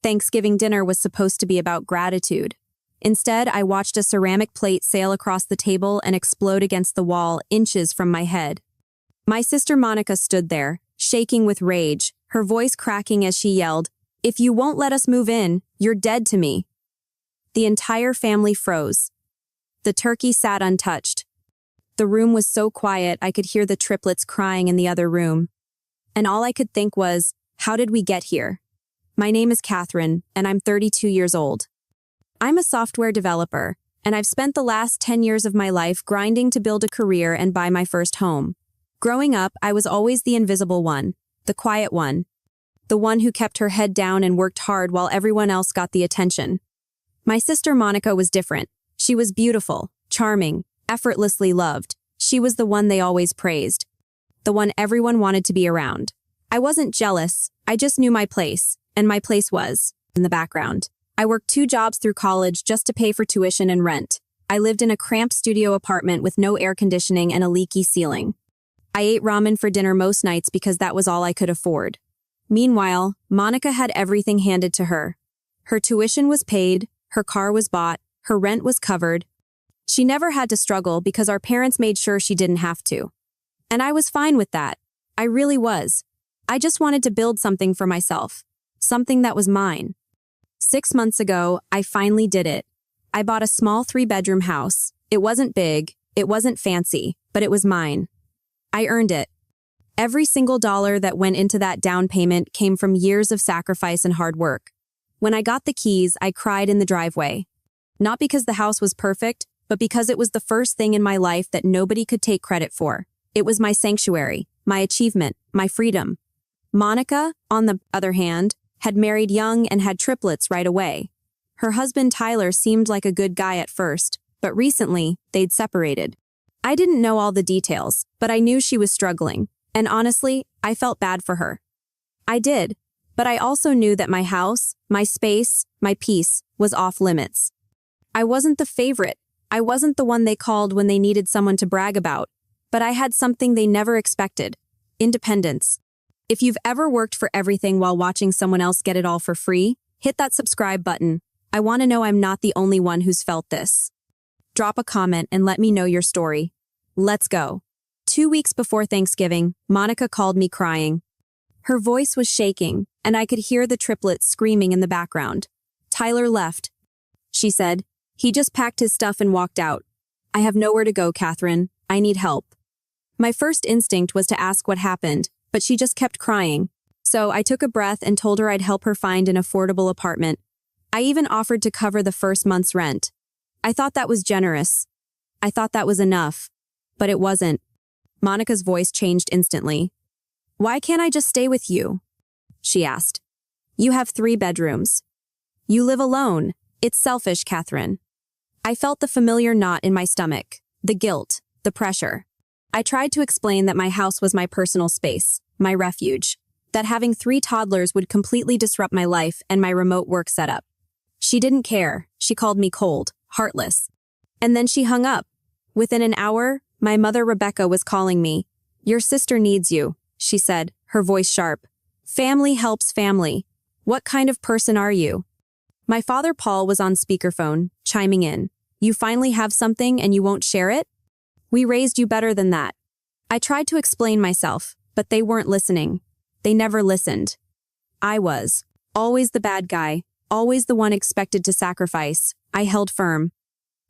Thanksgiving dinner was supposed to be about gratitude. Instead, I watched a ceramic plate sail across the table and explode against the wall inches from my head. My sister Monica stood there, shaking with rage, her voice cracking as she yelled, "If you won't let us move in, you're dead to me." The entire family froze. The turkey sat untouched. The room was so quiet I could hear the triplets crying in the other room. And all I could think was, how did we get here? My name is Catherine, and I'm 32 years old. I'm a software developer, and I've spent the last 10 years of my life grinding to build a career and buy my first home. Growing up, I was always the invisible one, the quiet one, the one who kept her head down and worked hard while everyone else got the attention. My sister Monica was different. She was beautiful, charming, effortlessly loved. She was the one they always praised, the one everyone wanted to be around. I wasn't jealous, I just knew my place, and my place was in the background. I worked 2 jobs through college just to pay for tuition and rent. I lived in a cramped studio apartment with no air conditioning and a leaky ceiling. I ate ramen for dinner most nights because that was all I could afford. Meanwhile, Monica had everything handed to her. Her tuition was paid, her car was bought, her rent was covered. She never had to struggle because our parents made sure she didn't have to. And I was fine with that. I really was. I just wanted to build something for myself. Something that was mine. 6 months ago, I finally did it. I bought a small 3-bedroom house. It wasn't big, it wasn't fancy, but it was mine. I earned it. Every single dollar that went into that down payment came from years of sacrifice and hard work. When I got the keys, I cried in the driveway. Not because the house was perfect, but because it was the first thing in my life that nobody could take credit for. It was my sanctuary, my achievement, my freedom. Monica, on the other hand, had married young and had triplets right away. Her husband Tyler seemed like a good guy at first, but recently, they'd separated. I didn't know all the details, but I knew she was struggling, and honestly, I felt bad for her. I did, but I also knew that my house, my space, my peace was off limits. I wasn't the favorite. I wasn't the one they called when they needed someone to brag about, but I had something they never expected: independence. If you've ever worked for everything while watching someone else get it all for free, hit that subscribe button. I want to know I'm not the only one who's felt this. Drop a comment and let me know your story. Let's go. 2 weeks before Thanksgiving, Monica called me crying. Her voice was shaking, and I could hear the triplets screaming in the background. Tyler left, she said. He just packed his stuff and walked out. I have nowhere to go, Catherine. I need help. My first instinct was to ask what happened, but she just kept crying. So I took a breath and told her I'd help her find an affordable apartment. I even offered to cover the first month's rent. I thought that was generous. I thought that was enough. But it wasn't. Monica's voice changed instantly. "Why can't I just stay with you?" she asked. "You have 3 bedrooms. You live alone. It's selfish, Catherine." I felt the familiar knot in my stomach, the guilt, the pressure. I tried to explain that my house was my personal space, my refuge, that having 3 toddlers would completely disrupt my life and my remote work setup. She didn't care. She called me cold, heartless. And then she hung up. Within an hour, my mother Rebecca was calling me. "Your sister needs you," she said, her voice sharp. "Family helps family. What kind of person are you?" My father Paul was on speakerphone, chiming in. "You finally have something and you won't share it? We raised you better than that." I tried to explain myself, but they weren't listening. They never listened. I was. Always the bad guy, always the one expected to sacrifice. I held firm.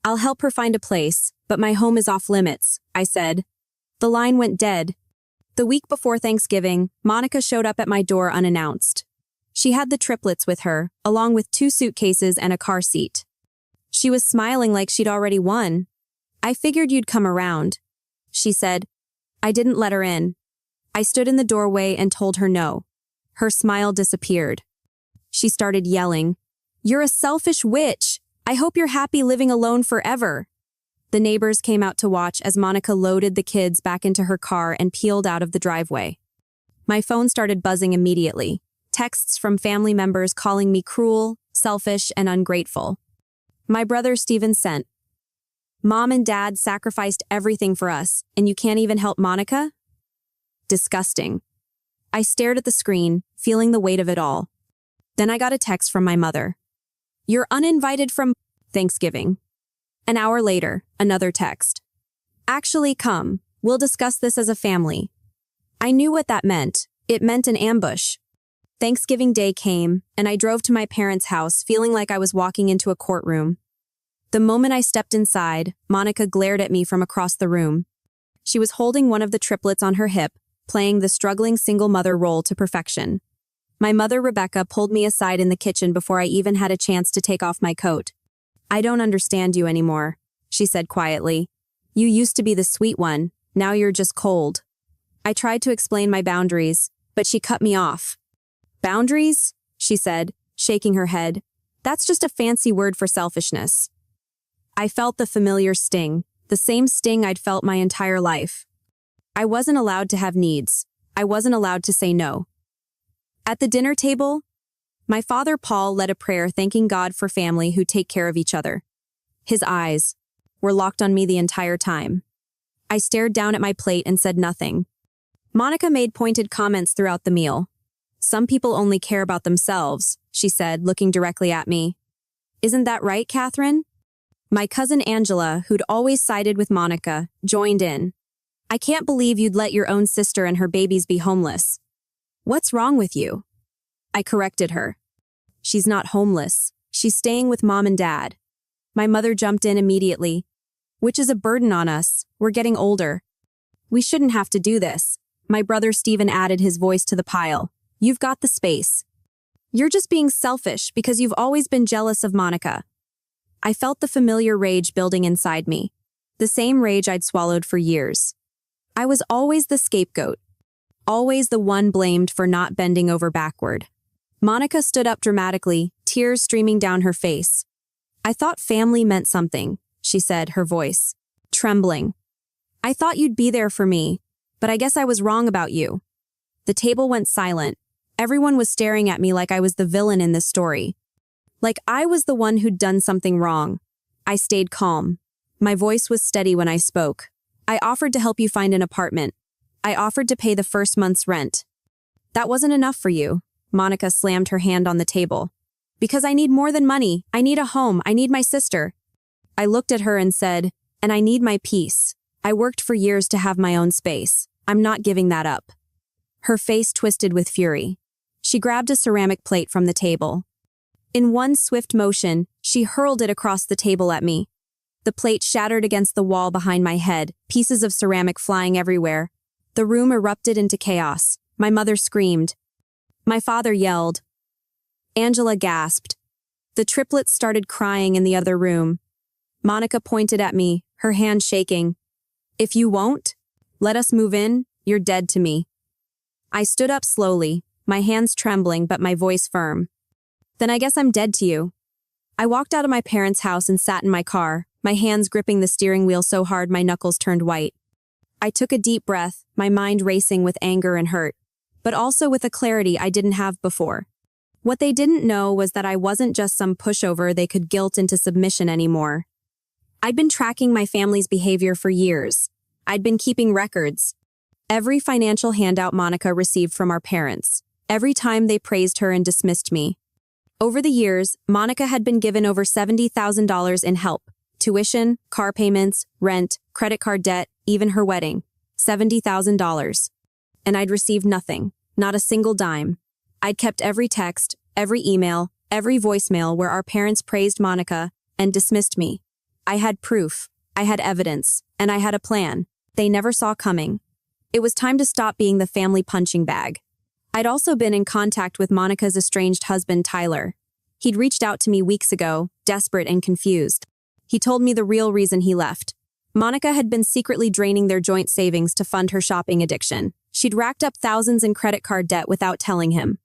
"I'll help her find a place, but my home is off limits," I said. The line went dead. The week before Thanksgiving, Monica showed up at my door unannounced. She had the triplets with her, along with 2 suitcases and a car seat. She was smiling like she'd already won. "I figured you'd come around," she said. I didn't let her in. I stood in the doorway and told her no. Her smile disappeared. She started yelling, "You're a selfish witch! I hope you're happy living alone forever." The neighbors came out to watch as Monica loaded the kids back into her car and peeled out of the driveway. My phone started buzzing immediately. Texts from family members calling me cruel, selfish, and ungrateful. My brother Steven sent, "Mom and Dad sacrificed everything for us, and you can't even help Monica?" Disgusting. I stared at the screen, feeling the weight of it all. Then I got a text from my mother. "You're uninvited from Thanksgiving." An hour later, another text. "Actually, come. We'll discuss this as a family." I knew what that meant. It meant an ambush. Thanksgiving Day came, and I drove to my parents' house feeling like I was walking into a courtroom. The moment I stepped inside, Monica glared at me from across the room. She was holding one of the triplets on her hip, playing the struggling single mother role to perfection. My mother, Rebecca, pulled me aside in the kitchen before I even had a chance to take off my coat. "I don't understand you anymore," she said quietly. "You used to be the sweet one, now you're just cold." I tried to explain my boundaries, but she cut me off. "Boundaries?" she said, shaking her head. "That's just a fancy word for selfishness." I felt the familiar sting, the same sting I'd felt my entire life. I wasn't allowed to have needs. I wasn't allowed to say no. At the dinner table, my father Paul led a prayer thanking God for family who take care of each other. His eyes were locked on me the entire time. I stared down at my plate and said nothing. Monica made pointed comments throughout the meal. "Some people only care about themselves," she said, looking directly at me. "Isn't that right, Catherine?" My cousin Angela, who'd always sided with Monica, joined in. "I can't believe you'd let your own sister and her babies be homeless. What's wrong with you?" I corrected her. "She's not homeless. She's staying with Mom and Dad." My mother jumped in immediately. "Which is a burden on us. We're getting older. We shouldn't have to do this." My brother Stephen added his voice to the pile. "You've got the space. You're just being selfish because you've always been jealous of Monica." I felt the familiar rage building inside me, the same rage I'd swallowed for years. I was always the scapegoat, always the one blamed for not bending over backward. Monica stood up dramatically, tears streaming down her face. "I thought family meant something," she said, her voice trembling. "I thought you'd be there for me, but I guess I was wrong about you." The table went silent. Everyone was staring at me like I was the villain in this story. Like I was the one who'd done something wrong. I stayed calm. My voice was steady when I spoke. "I offered to help you find an apartment. I offered to pay the first month's rent." "That wasn't enough for you." Monica slammed her hand on the table. "Because I need more than money. I need a home. I need my sister." I looked at her and said, "And I need my peace. I worked for years to have my own space. I'm not giving that up." Her face twisted with fury. She grabbed a ceramic plate from the table. In one swift motion, she hurled it across the table at me. The plate shattered against the wall behind my head, pieces of ceramic flying everywhere. The room erupted into chaos. My mother screamed. My father yelled. Angela gasped. The triplets started crying in the other room. Monica pointed at me, her hand shaking. "If you won't let us move in, you're dead to me." I stood up slowly, my hands trembling but my voice firm. "Then I guess I'm dead to you." I walked out of my parents' house and sat in my car, my hands gripping the steering wheel so hard my knuckles turned white. I took a deep breath, my mind racing with anger and hurt, but also with a clarity I didn't have before. What they didn't know was that I wasn't just some pushover they could guilt into submission anymore. I'd been tracking my family's behavior for years. I'd been keeping records. Every financial handout Monica received from our parents, every time they praised her and dismissed me. Over the years, Monica had been given over $70,000 in help. Tuition, car payments, rent, credit card debt, even her wedding. $70,000. And I'd received nothing, not a single dime. I'd kept every text, every email, every voicemail where our parents praised Monica and dismissed me. I had proof, I had evidence, and I had a plan they never saw coming. It was time to stop being the family punching bag. I'd also been in contact with Monica's estranged husband, Tyler. He'd reached out to me weeks ago, desperate and confused. He told me the real reason he left. Monica had been secretly draining their joint savings to fund her shopping addiction. She'd racked up thousands in credit card debt without telling him.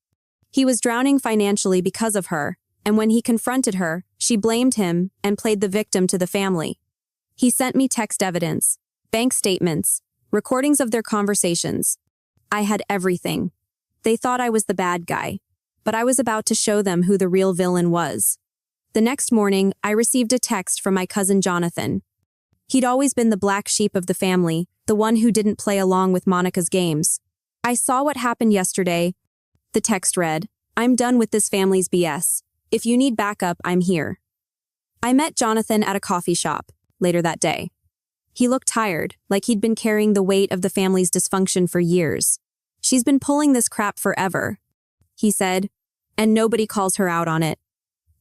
He was drowning financially because of her, and when he confronted her, she blamed him and played the victim to the family. He sent me text evidence, bank statements, recordings of their conversations. I had everything. They thought I was the bad guy, but I was about to show them who the real villain was. The next morning, I received a text from my cousin Jonathan. He'd always been the black sheep of the family, the one who didn't play along with Monica's games. "I saw what happened yesterday," the text read. I'm done with this family's BS. If you need backup, I'm here. I met Jonathan at a coffee shop later that day. He looked tired, like he'd been carrying the weight of the family's dysfunction for years. She's been pulling this crap forever, he said, and nobody calls her out on it.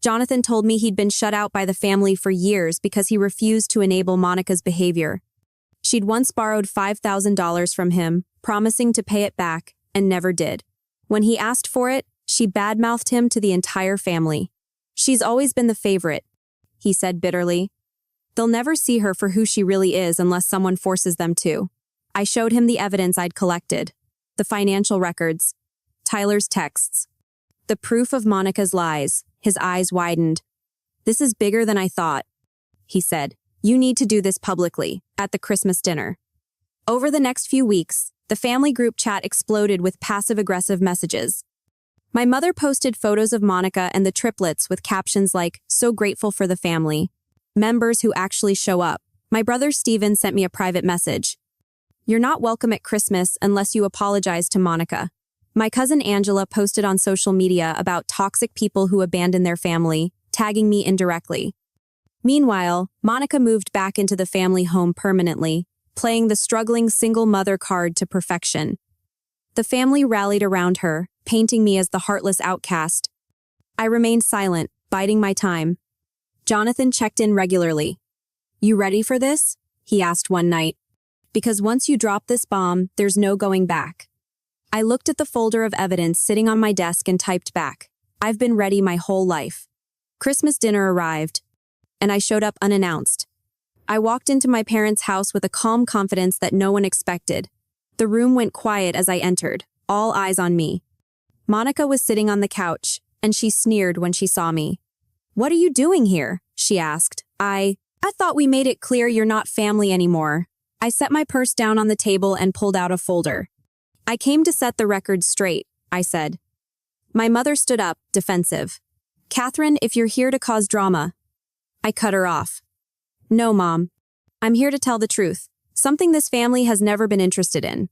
Jonathan told me he'd been shut out by the family for years because he refused to enable Monica's behavior. She'd once borrowed $5,000 from him, promising to pay it back, and never did. When he asked for it, she badmouthed him to the entire family. She's always been the favorite, he said bitterly. They'll never see her for who she really is unless someone forces them to. I showed him the evidence I'd collected. The financial records. Tyler's texts. The proof of Monica's lies. His eyes widened. This is bigger than I thought, he said. You need to do this publicly, at the Christmas dinner. Over the next few weeks, the family group chat exploded with passive-aggressive messages. My mother posted photos of Monica and the triplets with captions like, "So grateful for the family." Members who actually show up. My brother Steven sent me a private message. "You're not welcome at Christmas unless you apologize to Monica." My cousin Angela posted on social media about toxic people who abandon their family, tagging me indirectly. Meanwhile, Monica moved back into the family home permanently, playing the struggling single mother card to perfection. The family rallied around her, painting me as the heartless outcast. I remained silent, biding my time. Jonathan checked in regularly. "You ready for this?" he asked one night. "Because once you drop this bomb, there's no going back." I looked at the folder of evidence sitting on my desk and typed back. I've been ready my whole life. Christmas dinner arrived, and I showed up unannounced. I walked into my parents' house with a calm confidence that no one expected. The room went quiet as I entered, all eyes on me. Monica was sitting on the couch, and she sneered when she saw me. "What are you doing here?" she asked. I thought we made it clear you're not family anymore." I set my purse down on the table and pulled out a folder. "I came to set the record straight," I said. My mother stood up, defensive. "Catherine, if you're here to cause drama." I cut her off. "No, Mom. I'm here to tell the truth, something this family has never been interested in."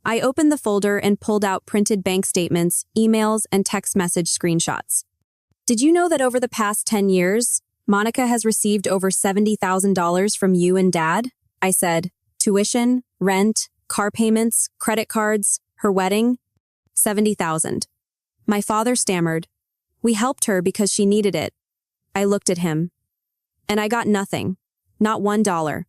I opened the folder and pulled out printed bank statements, emails, and text message screenshots. "Did you know that over the past 10 years, Monica has received over $70,000 from you and Dad?" I said. "Tuition, rent, car payments, credit cards, her wedding." $70,000. My father stammered. "We helped her because she needed it." I looked at him. "And I got nothing. Not $1.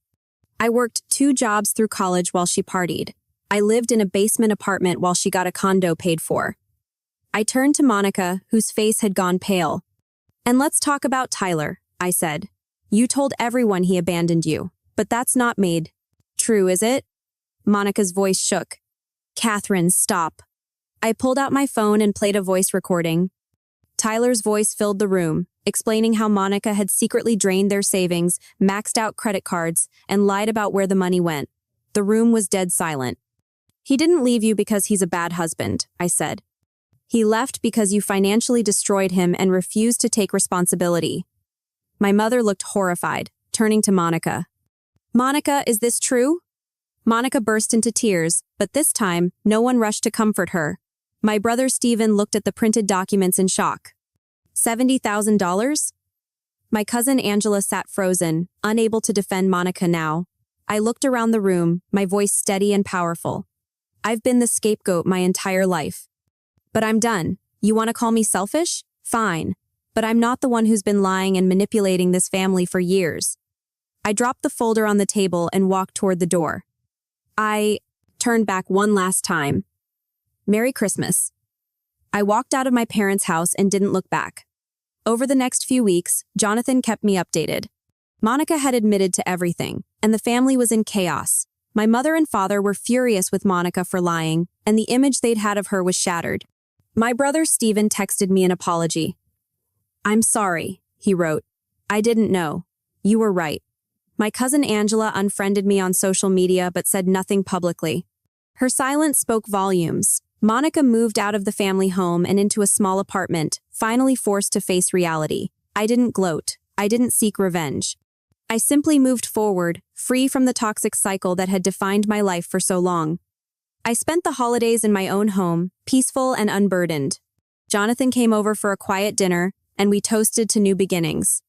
I worked 2 jobs through college while she partied. I lived in a basement apartment while she got a condo paid for." I turned to Monica, whose face had gone pale. "And let's talk about Tyler," I said. "You told everyone he abandoned you, but that's not made true, is it?" Monica's voice shook. "Catherine, stop." I pulled out my phone and played a voice recording. Tyler's voice filled the room, explaining how Monica had secretly drained their savings, maxed out credit cards, and lied about where the money went. The room was dead silent. "He didn't leave you because he's a bad husband," I said. "He left because you financially destroyed him and refused to take responsibility." My mother looked horrified, turning to Monica. "Monica, is this true?" Monica burst into tears, but this time, no one rushed to comfort her. My brother Steven looked at the printed documents in shock. $70,000? My cousin Angela sat frozen, unable to defend Monica now. I looked around the room, my voice steady and powerful. "I've been the scapegoat my entire life. But I'm done. You want to call me selfish? Fine. But I'm not the one who's been lying and manipulating this family for years." I dropped the folder on the table and walked toward the door. I turned back one last time. "Merry Christmas." I walked out of my parents' house and didn't look back. Over the next few weeks, Jonathan kept me updated. Monica had admitted to everything, and the family was in chaos. My mother and father were furious with Monica for lying, and the image they'd had of her was shattered. My brother Steven texted me an apology. "I'm sorry," he wrote. "I didn't know. You were right." My cousin Angela unfriended me on social media but said nothing publicly. Her silence spoke volumes. Monica moved out of the family home and into a small apartment, finally forced to face reality. I didn't gloat. I didn't seek revenge. I simply moved forward, free from the toxic cycle that had defined my life for so long. I spent the holidays in my own home, peaceful and unburdened. Jonathan came over for a quiet dinner, and we toasted to new beginnings.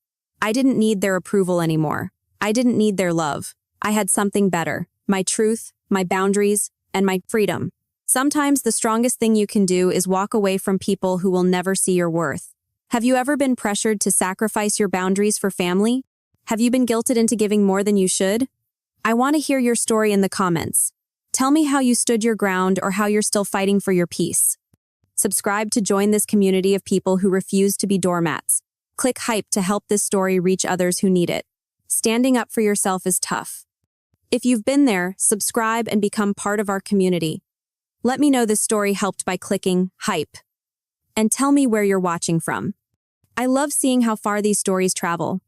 I didn't need their approval anymore. I didn't need their love. I had something better: my truth, my boundaries, and my freedom. Sometimes the strongest thing you can do is walk away from people who will never see your worth. Have you ever been pressured to sacrifice your boundaries for family? Have you been guilted into giving more than you should? I want to hear your story in the comments. Tell me how you stood your ground or how you're still fighting for your peace. Subscribe to join this community of people who refuse to be doormats. Click hype to help this story reach others who need it. Standing up for yourself is tough. If you've been there, subscribe and become part of our community. Let me know this story helped by clicking hype. And tell me where you're watching from. I love seeing how far these stories travel.